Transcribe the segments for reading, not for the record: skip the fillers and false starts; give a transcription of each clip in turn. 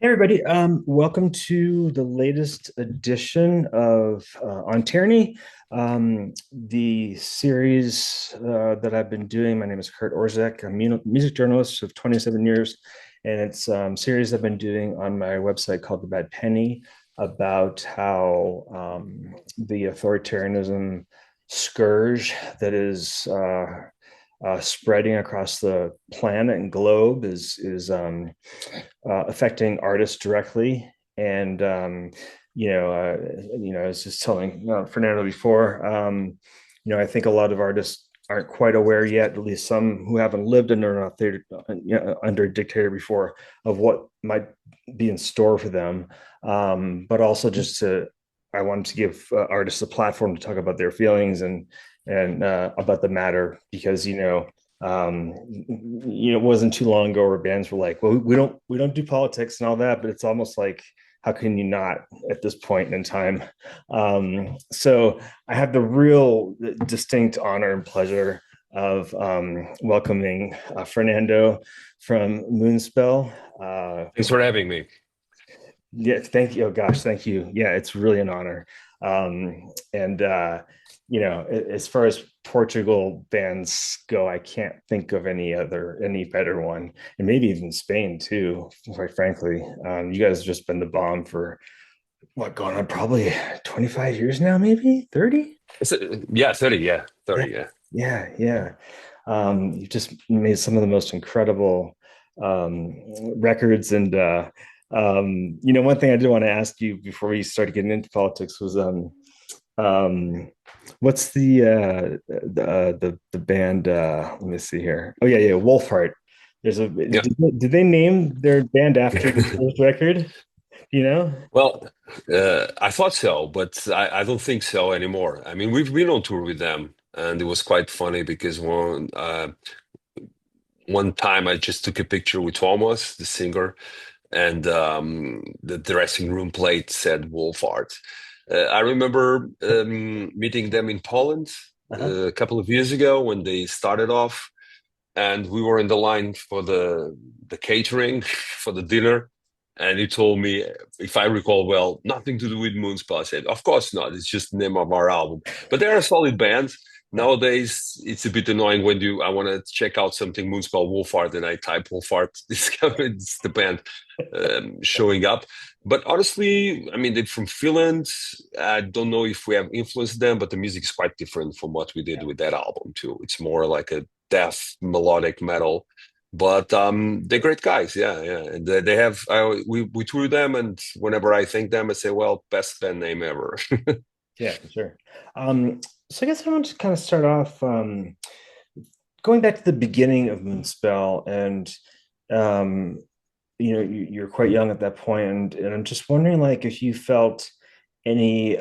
Hey everybody, welcome to the latest edition of On Tyranny, the series that I've been doing. My name is Kurt Orzek. I'm a music journalist of 27 years, and it's series I've been doing on my website called The Bad Penny about how the authoritarianism scourge that is spreading across the planet and globe is affecting artists directly. And I was just telling Fernando before, I think a lot of artists aren't quite aware yet, at least some who haven't lived under under a dictator before, of what might be in store for them. But also I wanted to give artists a platform to talk about their feelings and about the matter because it wasn't too long ago where bands were like, well, we don't do politics and all that, but it's almost like, how can you not at this point in time? So I have the real distinct honor and pleasure of welcoming Fernando from Moonspell. Thanks for having me. Yeah, thank you. Oh gosh, thank you. Yeah, it's really an honor. And as far as Portugal bands go, I can't think of any better one, and maybe even Spain too. Quite frankly, you guys have just been the bomb for what, going on probably 25 years now, maybe 30. Yeah, 30, yeah, Yeah, 30, yeah. yeah. You just made some of the most incredible records, and one thing I did want to ask you before we started getting into politics was um, what's the band? Let me see here. Oh yeah, Wolfheart. There's a Yeah. did they name their band after the first record? You know? Well, I thought so, but I don't think so anymore. I mean, we've been on tour with them, and it was quite funny because one time I just took a picture with Thomas, the singer, and the dressing room plate said Wolfart. I remember meeting them in Poland Uh-huh. a couple of years ago when they started off, and we were in the line for the catering for the dinner. And he told me, if I recall well, nothing to do with Moonspell. I said, of course not. It's just the name of our album. But they're a solid band. Yeah. Nowadays, it's a bit annoying when I want to check out something Moonspell Wolfart and I type Wolfart. It's the band showing up. But honestly, I mean, they're from Finland. I don't know if we have influenced them, but the music is quite different from what we did Yeah. with that album too. It's more like a death melodic metal, but they're great guys. Yeah, yeah. And they have we tour them, and whenever I thank them, I say, well, best band name ever. Yeah, for sure. So I guess I want to kind of start off going back to the beginning of Moonspell, and um, you're quite young at that point, and I'm just wondering, like, if you felt any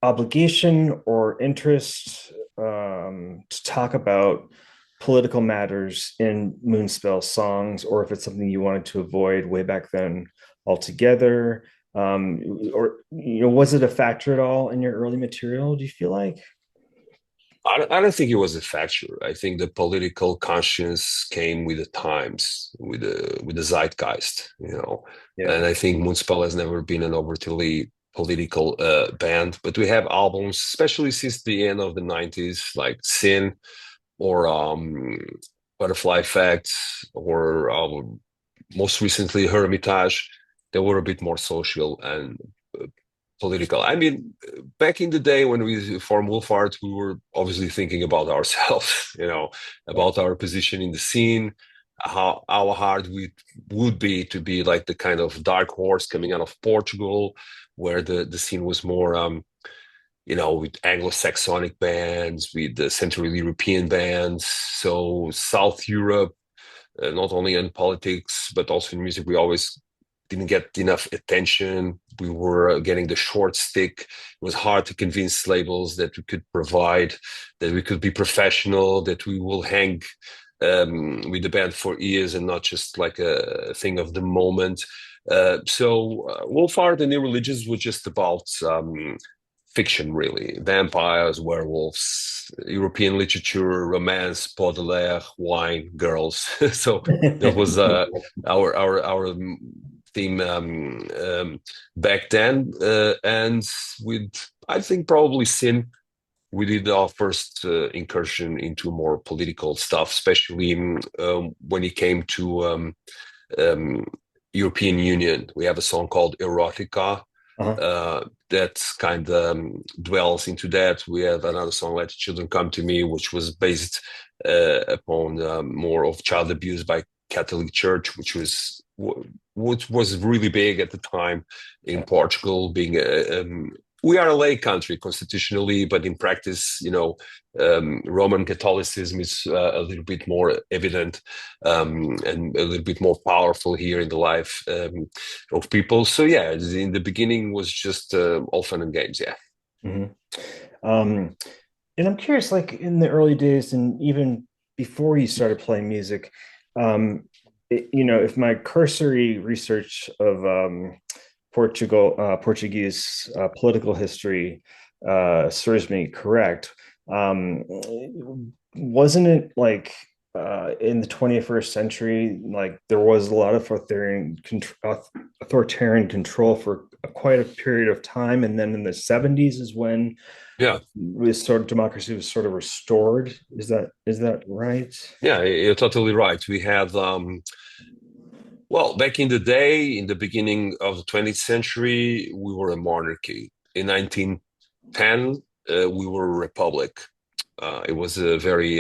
obligation or interest to talk about political matters in Moonspell songs, or if it's something you wanted to avoid way back then altogether. Or was it a factor at all in your early material? Do you feel like? I don't think it was a factor. I think the political conscience came with the times, with the zeitgeist, Yeah. And I think Moonspell has never been an overtly political band, but we have albums, especially since the end of the 90s, like Sin or Butterfly Effect, or most recently Hermitage. They were a bit more social and political. I mean, back in the day when we formed Wolf Art, we were obviously thinking about ourselves, Yeah. about our position in the scene, how hard we would be to be like the kind of dark horse coming out of Portugal, where the scene was more with Anglo-Saxonic bands, with the Central European bands. So South Europe, not only in politics, but also in music, we always didn't get enough attention. We were getting the short stick. It was hard to convince labels that we could provide, that we could be professional, that we will hang with the band for years and not just like a thing of the moment. So Wolfhard and Irreligious was just about fiction, really. Vampires, werewolves, European literature, romance, Baudelaire, wine, girls. So that was our theme back then. And with, I think, probably sin, we did our first incursion into more political stuff, especially when it came to um, European Union. We have a song called Erotica Uh-huh. that kind of dwells into that. We have another song, Let the Children Come to Me, which was based upon more of child abuse by Catholic Church, which was really big at the time in Portugal, being we are a lay country constitutionally, but in practice, Roman Catholicism is a little bit more evident and a little bit more powerful here in the life of people. So yeah, in the beginning was just all fun and games. Yeah. Mhm. Um, and I'm curious, like in the early days and even before you started playing music, if my cursory research of Portuguese political history serves me correct, um, wasn't it like in the 21st century, like there was a lot of authoritarian control for quite a period of time, and then in the 70s is when Yeah. this sort of democracy was sort of restored. Is that right? Yeah, you're totally right. We had well, back in the day, in the beginning of the 20th century, we were a monarchy. In 1910, we were a republic. It was a very,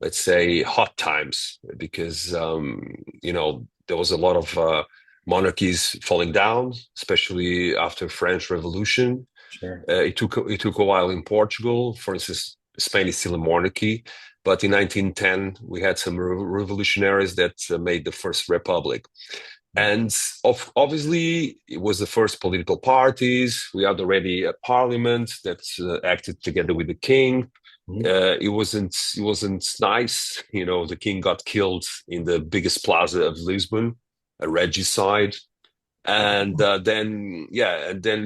let's say, hot times because, there was a lot of monarchies falling down, especially after French Revolution. Sure. It took a while in Portugal. For instance, Spain is still a monarchy, but in 1910 we had some revolutionaries that made the first republic. And obviously, it was the first political parties. We had already a parliament that acted together with the king. Mhm. It wasn't nice. The king got killed in the biggest plaza of Lisbon, a regicide. And then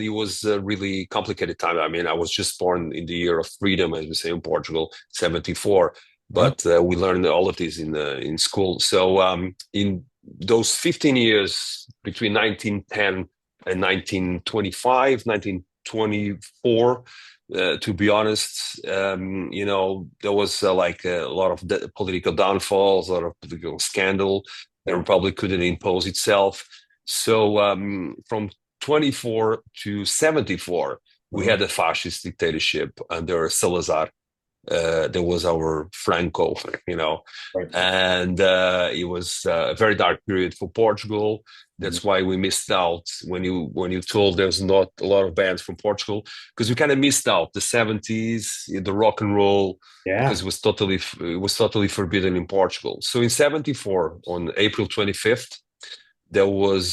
it was a really complicated time. I mean, I was just born in the year of freedom, as we say in Portugal, 74. Uh-huh. But we learned all of this in school. So in those 15 years between 1910 and 1925, 1924, to be honest, there was like a lot of political downfalls, a lot of political scandal. The republic couldn't impose itself. So from 24 to 74, we Mhm. had a fascist dictatorship under Salazar. There was our Franco, Right. and it was a very dark period for Portugal. Mhm. That's why we missed out when you told there's not a lot of bands from Portugal, because we kind of missed out the 70s, the rock and roll, Yeah. because it was totally forbidden in Portugal. So in 74, on April 25th, there was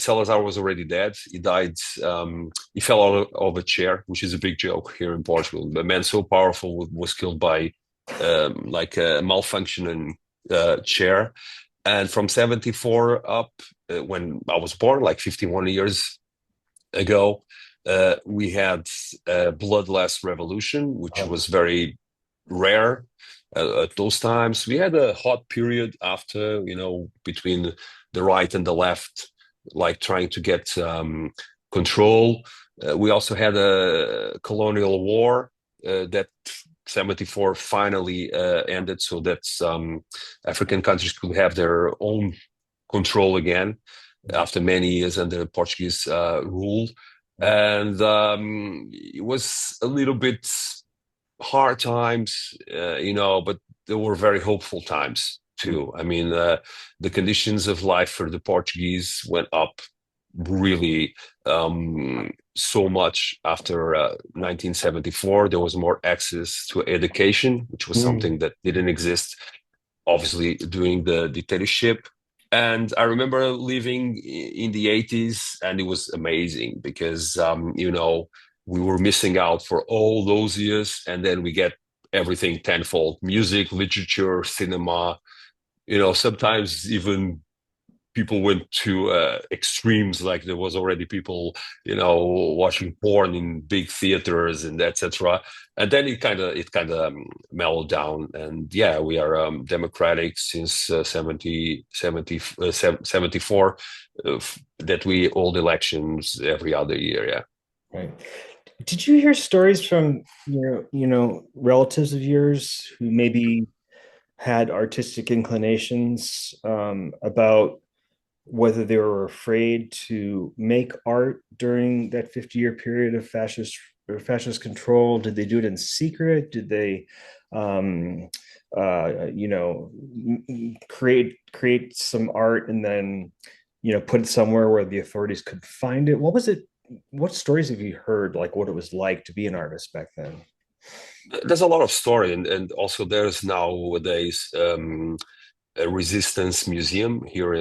Salazar was already dead. He died. He fell out of a chair, which is a big joke here in Portugal. A man so powerful was killed by like a malfunctioning chair. And from 74 up, when I was born, like 51 years ago, we had a bloodless revolution, which Oh, was very rare at those times. We had a hot period after, between the right and the left, like trying to get control. We also had a colonial war that 74 finally ended, so that African countries could have their own control again after many years under Portuguese rule. And it was a little bit hard times, but there were very hopeful times too. I mean, the conditions of life for the Portuguese went up really so much after 1974. There was more access to education, which was mm. something that didn't exist, obviously, during the dictatorship. And I remember living in the 80s, and it was amazing because, we were missing out for all those years, and then we get everything tenfold: music, literature, cinema, sometimes even people went to extremes, like there was already people, watching porn in big theaters and etc. And then it kind of mellowed down. And yeah, we are democratic since 74, that we hold elections every other year. Yeah. Right. Did you hear stories from relatives of yours who maybe had artistic inclinations, about whether they were afraid to make art during that 50-year period of fascist control? Did they do it in secret? Did they, um, create some art and then put it somewhere where the authorities could find it? What was it? What stories have you heard, like what it was like to be an artist back then? There's a lot of story, and also there's nowadays a resistance museum here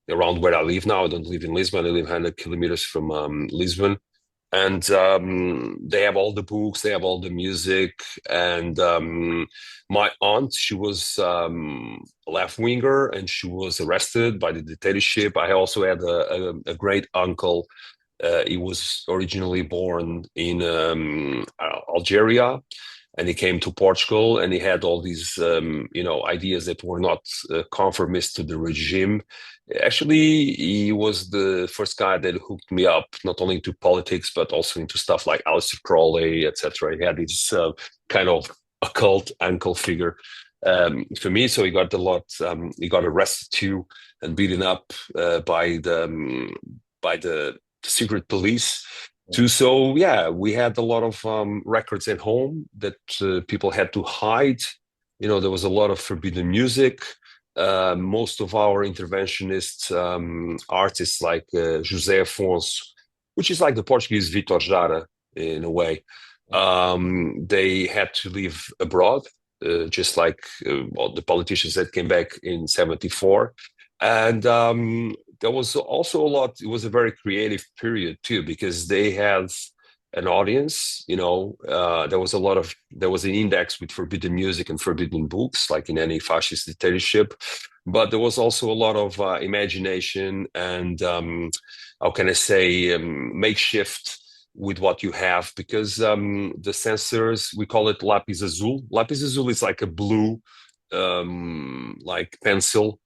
around where I live now. I don't live in Lisbon. I live 100 kilometers from Lisbon. And they have all the books, they have all the music. And my aunt, she was a left winger, and she was arrested by the dictatorship. I also had a great uncle. He was originally born in Algeria, and he came to Portugal, and he had all these ideas that were not conformist to the regime. Actually, he was the first guy that hooked me up not only into politics but also into stuff like Aleister Crowley, etc. He had this kind of occult uncle figure for me. So he got a lot. He got arrested too and beaten up by the secret police too. So yeah, we had a lot of records at home that people had to hide. There was a lot of forbidden music. Most of our interventionist artists, like José Afonso, which is like the Portuguese Vitor Jara in a way, they had to live abroad, just like all the politicians that came back in 74. And there was also a lot. It was a very creative period too, because they had an audience. There was an index with forbidden music and forbidden books, like in any fascist dictatorship. But there was also a lot of imagination and how can I say, makeshift with what you have, because the censors, we call it lapis azul. Lapis azul is like a blue, like pencil.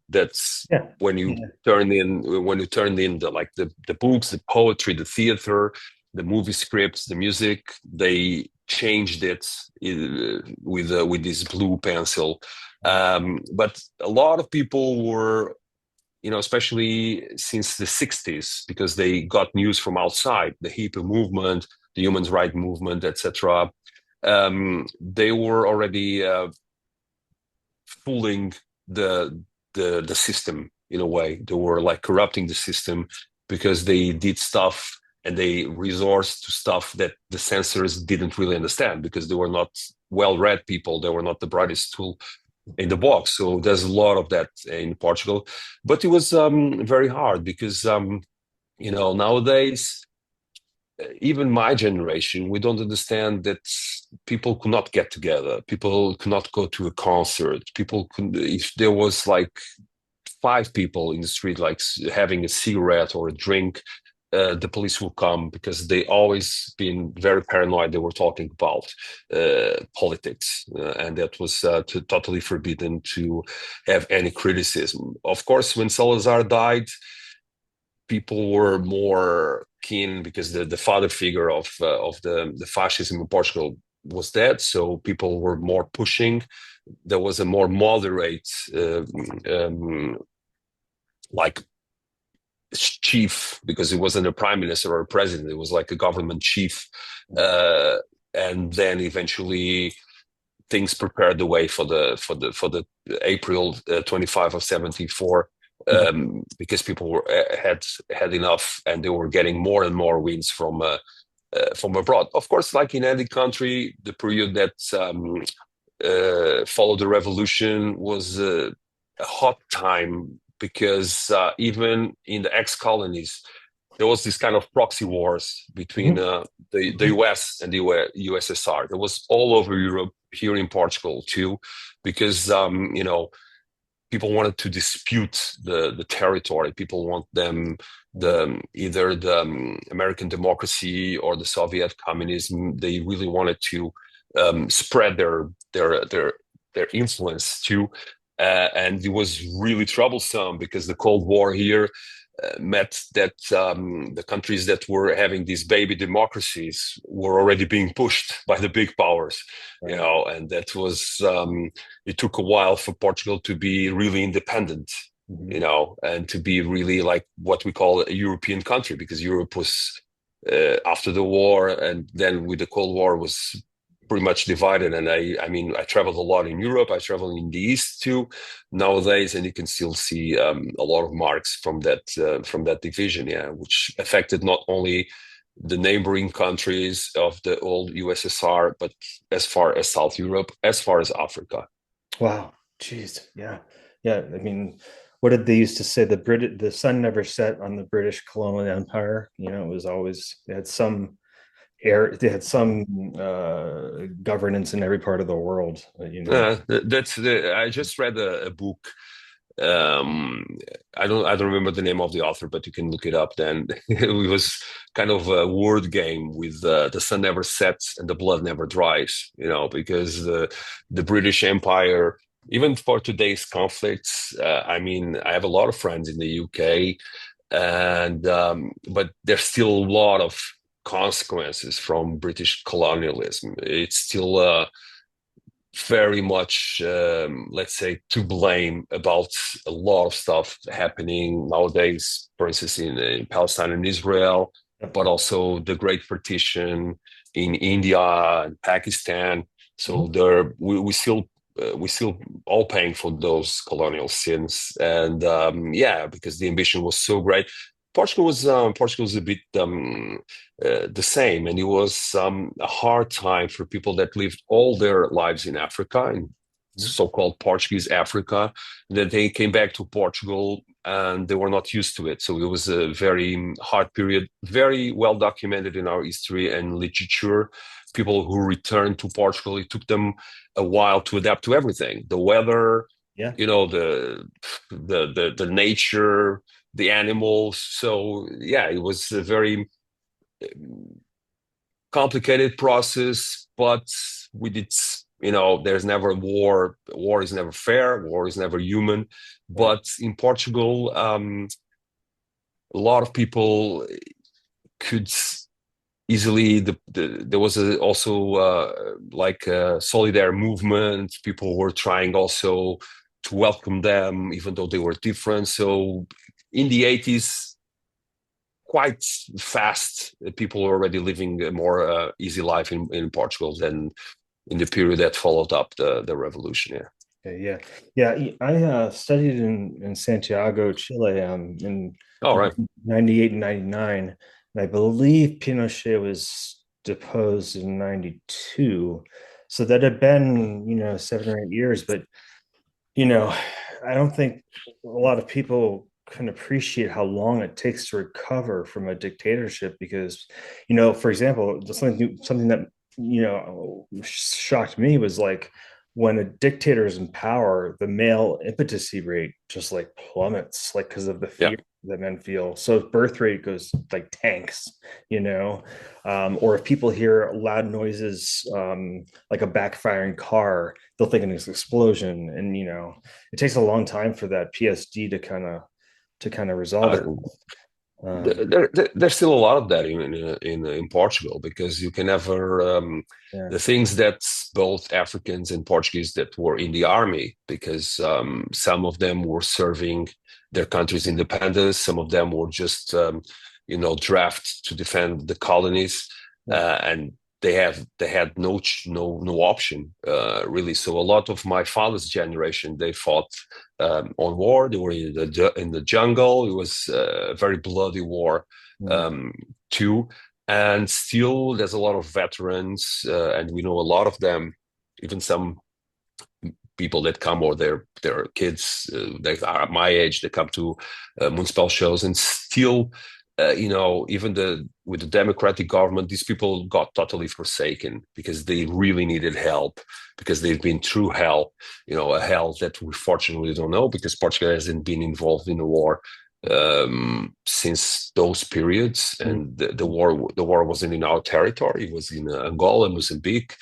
That's Yeah. when you turn in the books, the poetry, the theater, the movie scripts, the music. They changed it with this blue pencil. But a lot of people were, especially since the 60s, because they got news from outside, the hippie movement, the human rights movement, etc. They were already fooling the system in a way. They were like corrupting the system, because they did stuff and they resourced to stuff that the censors didn't really understand, because they were not well-read people. They were not the brightest tool in the box. So there's a lot of that in Portugal. But it was very hard, because nowadays, even my generation, we don't understand that people could not get together. People could not go to a concert. People could, if there was like 5 people in the street, like having a cigarette or a drink, the police will come, because they always been very paranoid. They were talking about politics, and that was totally forbidden to have any criticism. Of course, when Salazar died, people were more keen, because the father figure of the fascism in Portugal was dead. So people were more pushing. There was a more moderate, like, chief, because it wasn't a prime minister or a president. It was like a government chief. And then eventually things prepared the way for the April 25 of 74. Because people had enough, and they were getting more and more wins from abroad. Of course, like in any country, the period that followed the revolution was a hot time, because even in the ex-colonies, there was this kind of proxy wars between the US and the USSR. There was all over Europe, here in Portugal too, because people wanted to dispute the territory. People want them either the American democracy or the Soviet communism. They really wanted to spread their influence too. And it was really troublesome because the Cold War here meant that the countries that were having these baby democracies were already being pushed by the big powers, Right. you know, and that was it took a while for Portugal to be really independent, Mhm. you know, and to be really like what we call a European country, because Europe was after the war and then with the Cold War was pretty much divided. And I mean, I traveled a lot in Europe. I traveled in the East too nowadays, and you can still see a lot of marks from that division, yeah, which affected not only the neighboring countries of the old USSR, but as far as South Europe, as far as Africa. Wow. Jeez. Yeah. Yeah. I mean, what did they used to say? The sun never set on the British colonial empire. You know, it was always, they had some governance in every part of the world, you know. I just read a book. Um, I don't remember the name of the author, but you can look it up. Then it was kind of a word game with the sun never sets and the blood never dries. You know, because the British Empire, even for today's conflicts, I mean, I have a lot of friends in the UK, and but there's still a lot of consequences from British colonialism. It's still very much, let's say, to blame about a lot of stuff happening nowadays, for instance, in Palestine and Israel, but also the Great Partition in India and Pakistan. So Mhm. there, we still all paying for those colonial sins, and yeah, because the ambition was so great. Portugal was a bit the same, and it was a hard time for people that lived all their lives in Africa, in so-called Portuguese Africa. That they came back to Portugal and they were not used to it. So it was a very hard period, very well documented in our history and literature. People who returned to Portugal, it took them a while to adapt to everything, the weather, Yeah. you know, the nature, the animals. So yeah, it was a very complicated process, but with its, you know, there's never war. War is never fair. War is never human. Right. But in Portugal, a lot of people could easily there was also like a solidarity movement. People were trying also to welcome them, even though they were different. So in the 80s, quite fast, people were already living a more easy life in Portugal than in the period that followed up the revolution. Yeah. Okay, yeah, yeah. I studied in Santiago, Chile, in All right. 98 and 99, and I believe Pinochet was deposed in 92. So that had been, 7 or 8 years. But I don't think a lot of people can appreciate how long it takes to recover from a dictatorship because, for example, just something that, shocked me was like when a dictator is in power, the male impotency rate just like plummets, like because of the Yeah. fear that men feel. So birth rate goes like tanks, or if people hear loud noises, like a backfiring car, they'll think it's an explosion. And, it takes a long time for that PSD to kind of resolve Uh, it. Um, there's still a lot of that in Portugal because you can never yeah. the things that both Africans and Portuguese that were in the army because some of them were serving their country's independence, some of them were just drafted to defend the colonies, Yeah. and they had no option really. So a lot of my father's generation they fought on war. They were in the jungle. It was a very bloody war Mm. um, too. And still, there's a lot of veterans, and we know a lot of them. Even some people that come or their kids that are my age that come to Moonspell shows, and still even with the democratic government, these people got totally forsaken because they really needed help because they've been through hell, a hell that we fortunately don't know because Portugal hasn't been involved in the war since those periods, and the war wasn't in our territory; it was in Angola, Mozambique,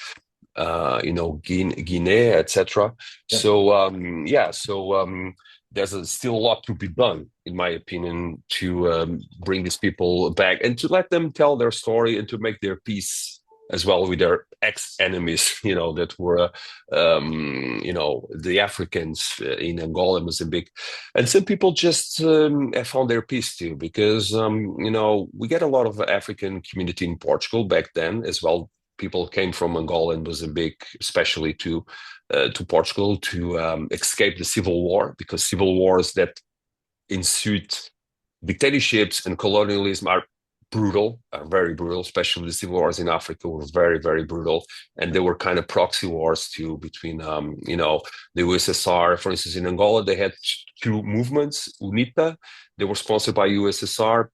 Guinea, etc. Yeah. So there's still a lot to be done, in my opinion, to bring these people back and to let them tell their story and to make their peace as well with their ex-enemies, that were, the Africans in Angola and Mozambique. And some people just have found their peace too, because, we get a lot of African community in Portugal back then as well. People came from Angola and Mozambique, especially to Portugal to escape the civil war, because civil wars that ensued dictatorships and colonialism are brutal, are very brutal, especially the civil wars in Africa were very, very brutal. And they were kind of proxy wars too between, the USSR. For instance, in Angola, they had two movements, UNITA, they were sponsored by USSR,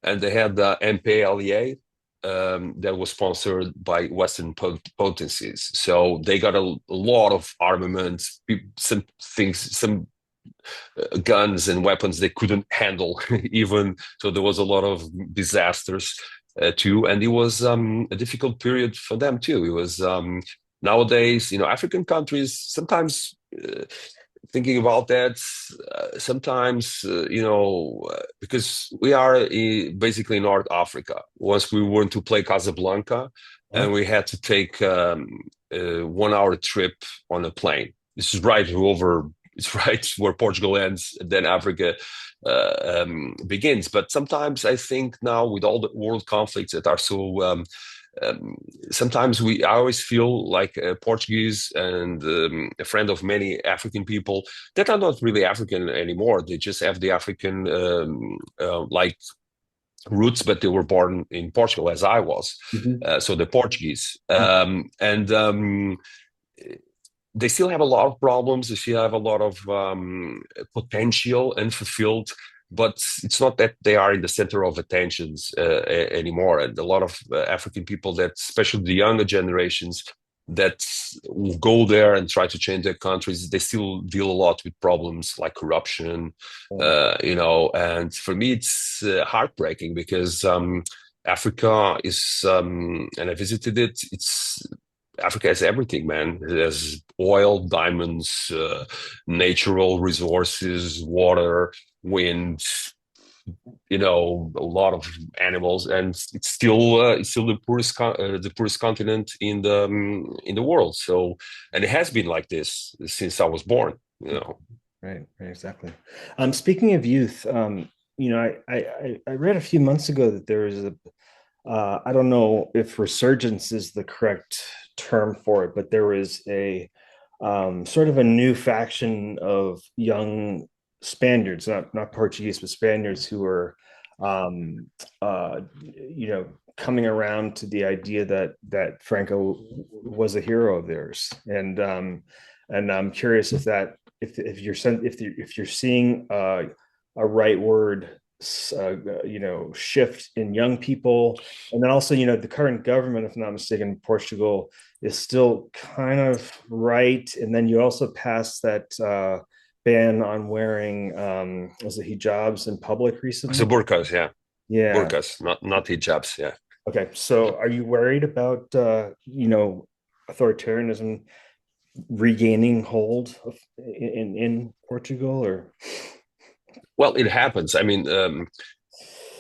and they had the MPLA, that was sponsored by Western potencies. So they got a lot of armaments, some things, some guns and weapons they couldn't handle even. So there was a lot of disasters too. And it was a difficult period for them too. It was nowadays, African countries sometimes thinking about that, sometimes, because we are basically North Africa. Once we went to play Casablanca, and we had to take a 1 hour trip on a plane. This is right over. It's right where Portugal ends, then Africa begins. But sometimes I think now with all the world conflicts that are so sometimes I always feel like a Portuguese and a friend of many African people that are not really African anymore. They just have the African like roots, but they were born in Portugal as I was. So the Portuguese. And they still have a lot of problems. They still have a lot of potential unfulfilled, but it's not that they are in the center of attentions anymore. And a lot of African people that, especially the younger generations, that will go there and try to change their countries, they still deal a lot with problems like corruption, and for me, it's heartbreaking because Africa is, and I visited it, Africa has everything, man. It has oil, diamonds, natural resources, water, wind, a lot of animals, and it's still the poorest continent in the world. So, and it has been like this since I was born. Right, exactly. Speaking of youth, I read a few months ago that there is I don't know if resurgence is the correct term for it, but there was a sort of a new faction of young Spaniards, not Portuguese, but Spaniards who were, coming around to the idea that Franco was a hero of theirs, and I'm curious if you're seeing a rightward shift in young people, and then also the current government, if I'm not mistaken, Portugal is still kind of right, and then you also passed that ban on wearing was it hijabs in public So recently? burqas, yeah, Yeah. burqas, not hijabs, yeah. Okay, so are you worried about authoritarianism regaining hold in Portugal, or? Well, it happens. I mean,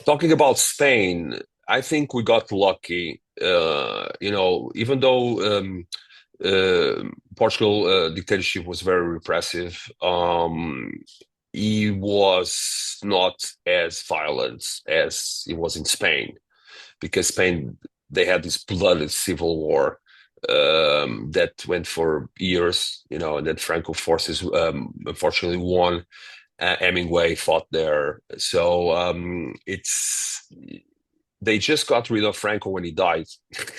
talking about Spain, I think we got lucky. Even though Portugal dictatorship was very repressive, he was not as violent as it was in Spain, because Spain, they had this bloody civil war that went for years, and then Franco forces unfortunately won. Hemingway fought there. So they just got rid of Franco when he died,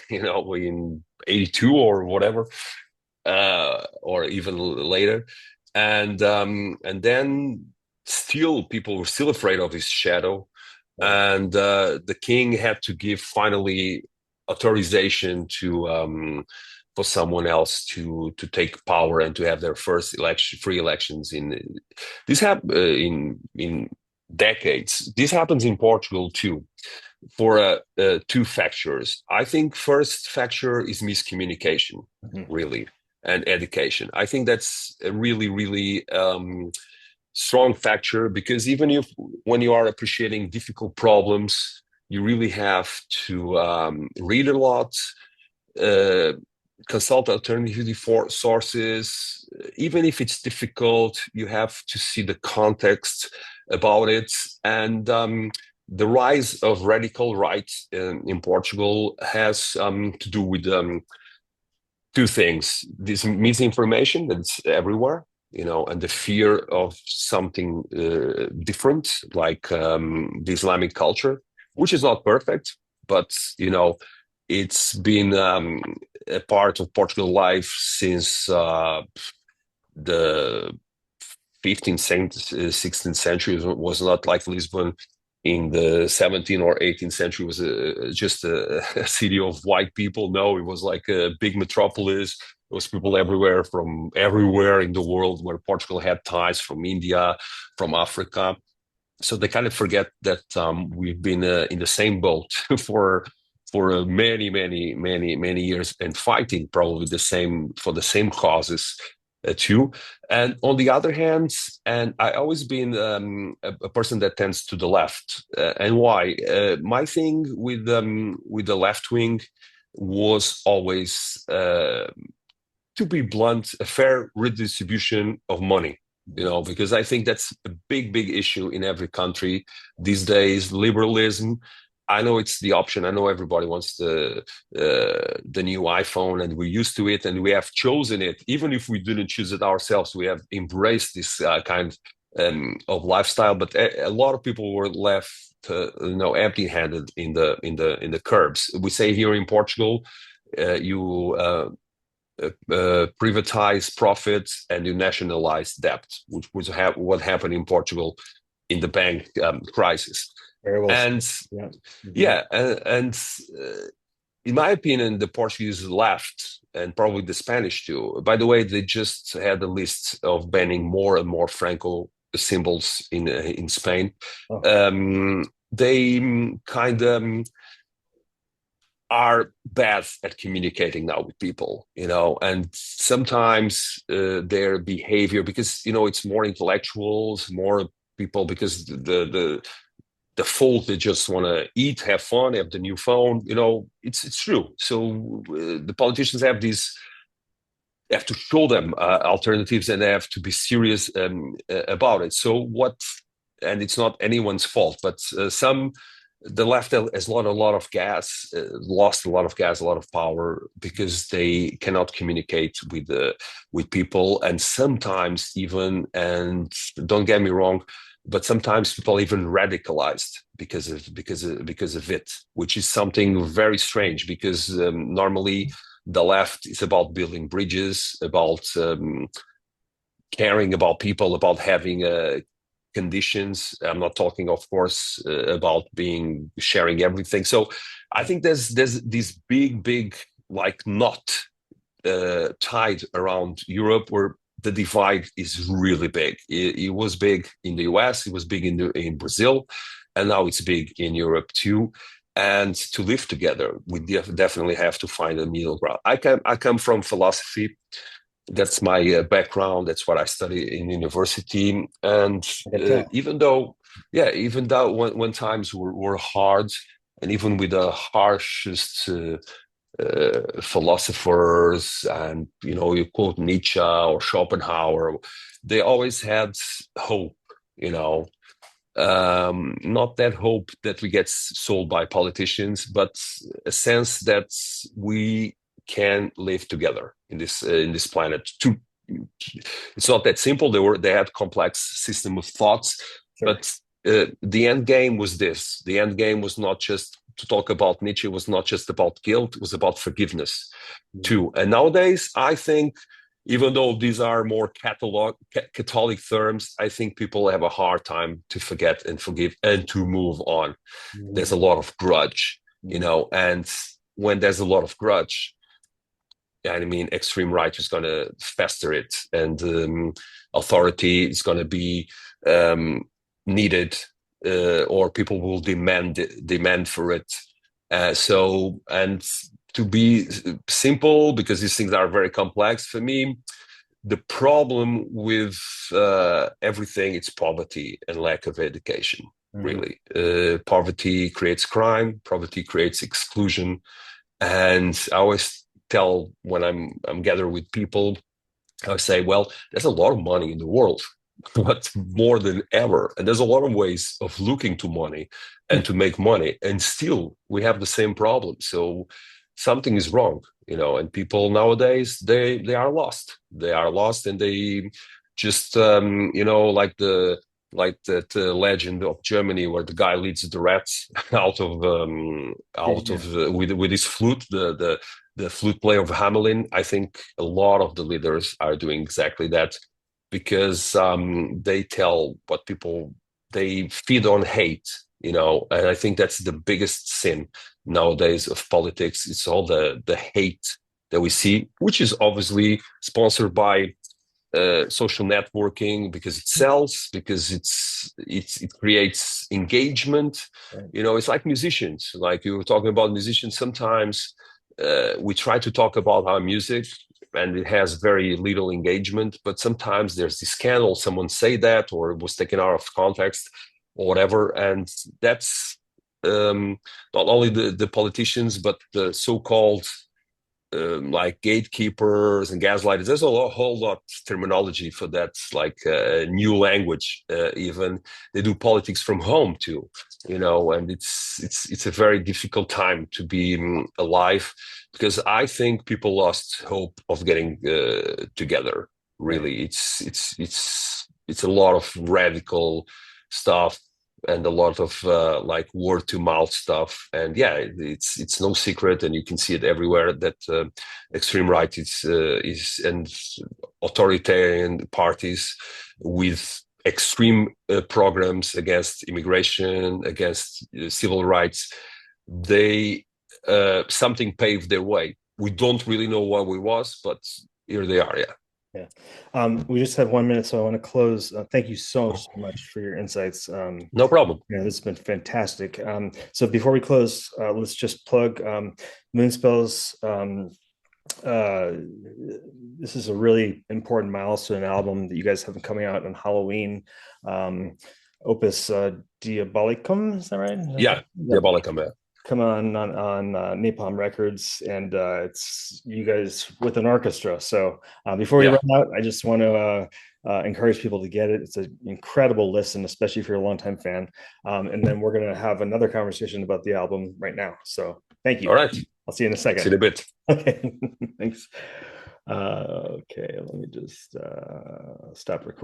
in 82 or whatever, or even later. And then still people were still afraid of his shadow. and the king had to give finally authorization to for someone else to take power and to have their first free elections in in decades. This happens in Portugal too, for two factors. I think first factor is miscommunication, really, and education. I think that's a really, really strong factor, because even if when you are appreciating difficult problems, you really have to read a lot, uh, consult alternative sources. Even if it's difficult, you have to see the context about it. And the rise of radical right in Portugal has to do with two things: this misinformation that's everywhere, and the fear of something different, like the Islamic culture, which is not perfect, but it's been a part of Portugal life since the 15th, 16th century. It was not like Lisbon in the 17th or 18th century. It was just a city of white people. No, it was like a big metropolis. There was people everywhere, from everywhere in the world, where Portugal had ties, from India, from Africa. So they kind of forget that we've been in the same boat for many, many, many, many years, and fighting probably for the same causes too. And on the other hand, and I always been a person that tends to the left. And why? My thing with the left wing was always, to be blunt, a fair redistribution of money. Because I think that's a big, big issue in every country these days. Liberalism. I know it's the option. I know everybody wants the new iPhone, and we're used to it, and we have chosen it. Even if we didn't choose it ourselves, we have embraced this kind of lifestyle. But a lot of people were left, empty-handed in the curbs. We say here in Portugal, you privatize profits and you nationalize debt, which was what happened in Portugal in the bank crisis. Very well. And yeah, yeah, and in my opinion, the Portuguese left, and probably the Spanish too. By the way, they just had a list of banning more and more Franco symbols in Spain. They kind of are bad at communicating now with people, and sometimes their behavior, because it's more intellectuals, more people, because the default, they just want to eat, have fun, have the new phone. It's true. So the politicians have to show them alternatives, and they have to be serious about it. So and it's not anyone's fault, but the left has lost a lot of gas, a lot of power, because they cannot communicate with people, and sometimes even, and don't get me wrong, but sometimes people even radicalized because of it, which is something very strange, because normally the left is about building bridges, about caring about people, about having conditions. I'm not talking, of course, about sharing everything. So I think there's this big like knot tied around Europe, where the divide is really big. It was big in the US, it was big in Brazil, and now it's big in Europe too. And to live together, we definitely have to find a middle ground. I come from philosophy. That's my background. That's what I studied in university. And even though when times were hard, and even with the harshest philosophers, and you quote Nietzsche or Schopenhauer, they always had hope. Not that hope that we get sold by politicians, but a sense that we can live together in this planet. It's not that simple. They had complex system of thoughts, sure. But the end game was this. The end game was not just to talk about Nietzsche. It was not just about guilt. It was about forgiveness too. And nowadays, I think even though these are more Catholic terms, I think people have a hard time to forget and forgive and to move on. There's a lot of grudge, and when there's a lot of grudge, I mean, extreme right is going to fester it, and authority is going to be needed, or people will demand for it. And to be simple, because these things are very complex for me, the problem with everything is poverty and lack of education. Really, poverty creates crime. Poverty creates exclusion, and I always tell when I'm gathered with people, I say, well, there's a lot of money in the world, but more than ever, and there's a lot of ways of looking to money and to make money, and still we have the same problem. So something is wrong, and people nowadays they are lost. They are lost, and they just like that legend of Germany where the guy leads the rats with his flute, the flute player of Hamelin. I think a lot of the leaders are doing exactly that, because they tell what people, they feed on hate, and I think that's the biggest sin nowadays of politics. It's all the hate that we see, which is obviously sponsored by social networking, because it sells, because it creates engagement. Right. It's like musicians, like you were talking about musicians. Sometimes we try to talk about our music and it has very little engagement, but sometimes there's this scandal, someone say that, or it was taken out of context or whatever, and that's not only the politicians, but the so-called like gatekeepers and gaslighters. There's a whole lot of terminology for that, like new language. Even they do politics from home too, and it's a very difficult time to be alive, because I think people lost hope of getting together. Really, it's a lot of radical stuff and a lot of like word to mouth stuff. And yeah, it's no secret, and you can see it everywhere, that extreme right is and authoritarian parties with extreme programs against immigration, against civil rights. They something paved their way. We don't really know what it was, but here they are. Yeah. Yeah. We just have 1 minute, so I want to close. Thank you so much for your insights. No problem. Yeah, this has been fantastic. So before we close, let's just plug Moonspell's. This is a really important milestone album that you guys have coming out on Halloween. Opus Diabolicum, is that right? Yeah, Diabolicum. Yeah. Come on Napalm Records, and it's you guys with an orchestra. So before we run out, I just want to encourage people to get it. It's an incredible listen, especially if you're a longtime fan. And then we're going to have another conversation about the album right now. So thank you. All right. I'll see you in a second. See you in a bit. Okay. Thanks. Okay, let me just stop recording.